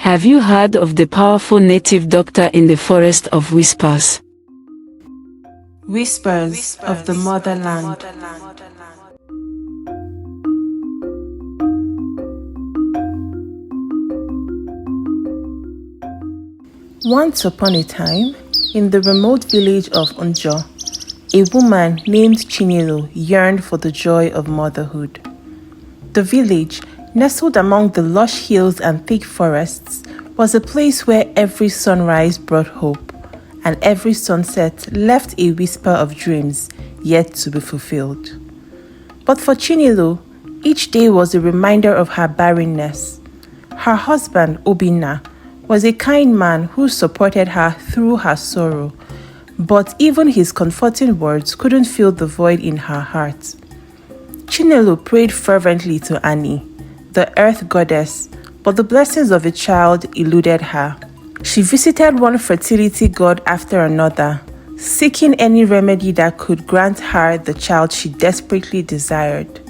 Have you heard of the powerful native doctor in the forest of whispers? Whispers of the motherland. Once upon a time, in the remote village of Unjo, a woman named Chinelo yearned for the joy of motherhood. The village, nestled among the lush hills and thick forests, was a place where every sunrise brought hope, and every sunset left a whisper of dreams yet to be fulfilled. But for Chinelo, each day was a reminder of her barrenness. Her husband, Obinna, was a kind man who supported her through her sorrow, but even his comforting words couldn't fill the void in her heart. Chinelo prayed fervently to Ani, the earth goddess, but the blessings of a child eluded her. She visited one fertility god after another, seeking any remedy that could grant her the child she desperately desired.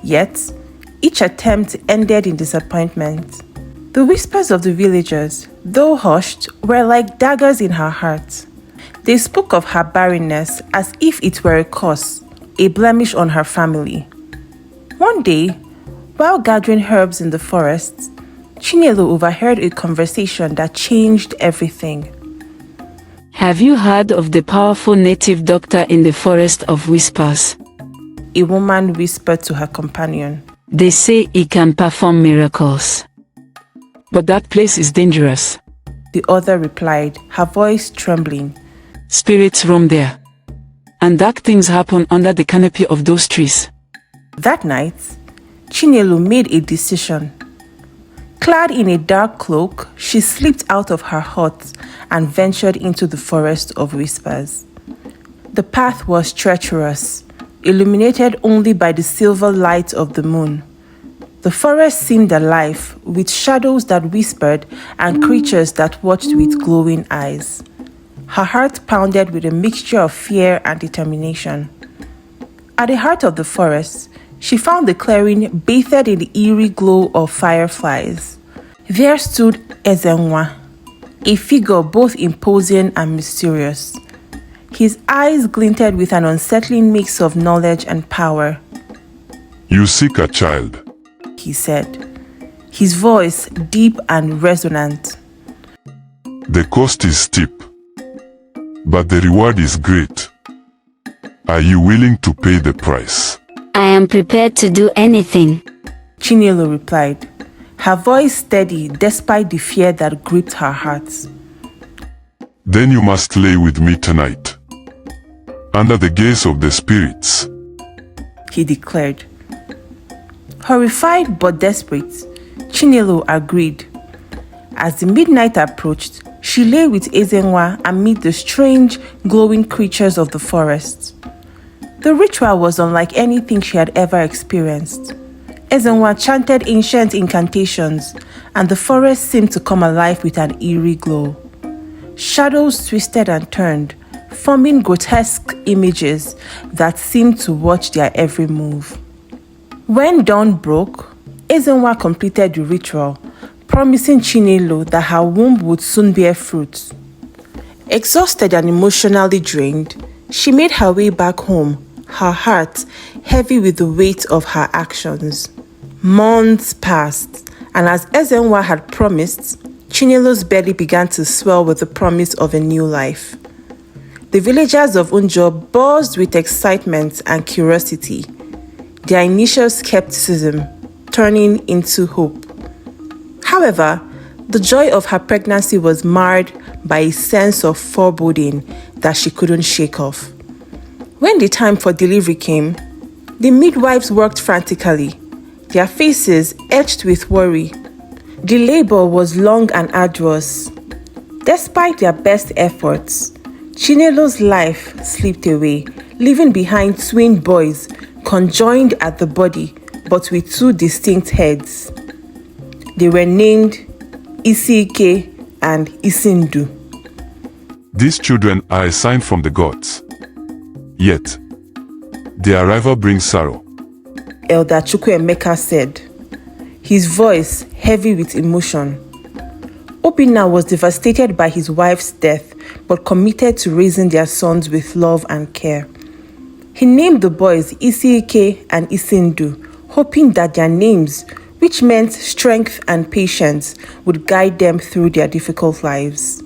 Yet, each attempt ended in disappointment. The whispers of the villagers, though hushed, were like daggers in her heart. They spoke of her barrenness as if it were a curse, a blemish on her family. One day, while gathering herbs in the forest, Chinelo overheard a conversation that changed everything. Have you heard of the powerful native doctor in the forest of whispers? A woman whispered to her companion. They say he can perform miracles. But that place is dangerous. The other replied, her voice trembling. Spirits roam there, and dark things happen under the canopy of those trees. That night, Chinelo made a decision. Clad in a dark cloak, she slipped out of her hut and ventured into the forest of whispers. The path was treacherous, illuminated only by the silver light of the moon. The forest seemed alive, with shadows that whispered and creatures that watched with glowing eyes. Her heart pounded with a mixture of fear and determination. At the heart of the forest, she found the clearing bathed in the eerie glow of fireflies. There stood Ezenwa, a figure both imposing and mysterious. His eyes glinted with an unsettling mix of knowledge and power. You seek a child, he said, his voice deep and resonant. The cost is steep, but the reward is great. Are you willing to pay the price? I am prepared to do anything, Chinelo replied, her voice steady despite the fear that gripped her heart. Then you must lay with me tonight, under the gaze of the spirits, he declared. Horrified but desperate, Chinelo agreed. As the midnight approached, she lay with Ezenwa amid the strange, glowing creatures of the forest. The ritual was unlike anything she had ever experienced. Ezenwa chanted ancient incantations, and the forest seemed to come alive with an eerie glow. Shadows twisted and turned, forming grotesque images that seemed to watch their every move. When dawn broke, Ezenwa completed the ritual, promising Chinelo that her womb would soon bear fruit. Exhausted and emotionally drained, she made her way back home, her heart heavy with the weight of her actions. Months passed, and as Ezenwa had promised, Chinelo's belly began to swell with the promise of a new life. The villagers of Unjo buzzed with excitement and curiosity, their initial skepticism turning into hope. However, the joy of her pregnancy was marred by a sense of foreboding that she couldn't shake off. When the time for delivery came, the midwives worked frantically, their faces etched with worry. The labor was long and arduous. Despite their best efforts, Chinelo's life slipped away, leaving behind twin boys conjoined at the body but with two distinct heads. They were named Isike and Isindu. These children are a sign from the gods. Yet, their arrival brings sorrow, Elder Chukwuemeka said, his voice heavy with emotion. Obinna was devastated by his wife's death, but committed to raising their sons with love and care. He named the boys Isiike and Isindu, hoping that their names, which meant strength and patience, would guide them through their difficult lives.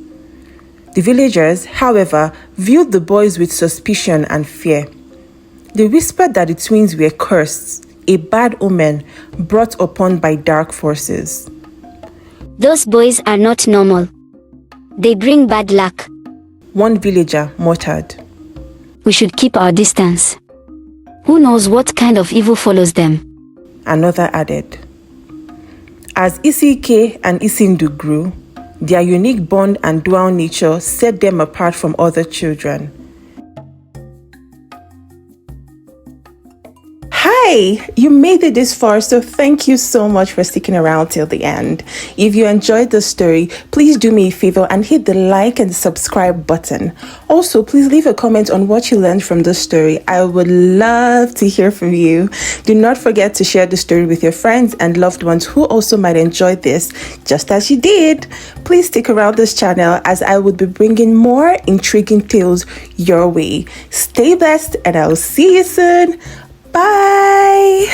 The villagers, however, viewed the boys with suspicion and fear. They whispered that the twins were cursed, a bad omen brought upon by dark forces. Those boys are not normal. They bring bad luck. One villager muttered. We should keep our distance. Who knows what kind of evil follows them? Another added. As Isiike and Isindu grew, their unique bond and dual nature set them apart from other children. Hi, you made it this far, so thank you so much for sticking around till the end. If you enjoyed the story, please do me a favor and hit the like and subscribe button. Also, please leave a comment on what you learned from the story. I would love to hear from you. Do not forget to share the story with your friends and loved ones who also might enjoy this, just as you did. Please stick around this channel as I would be bringing more intriguing tales your way. Stay blessed and I will see you soon. Bye.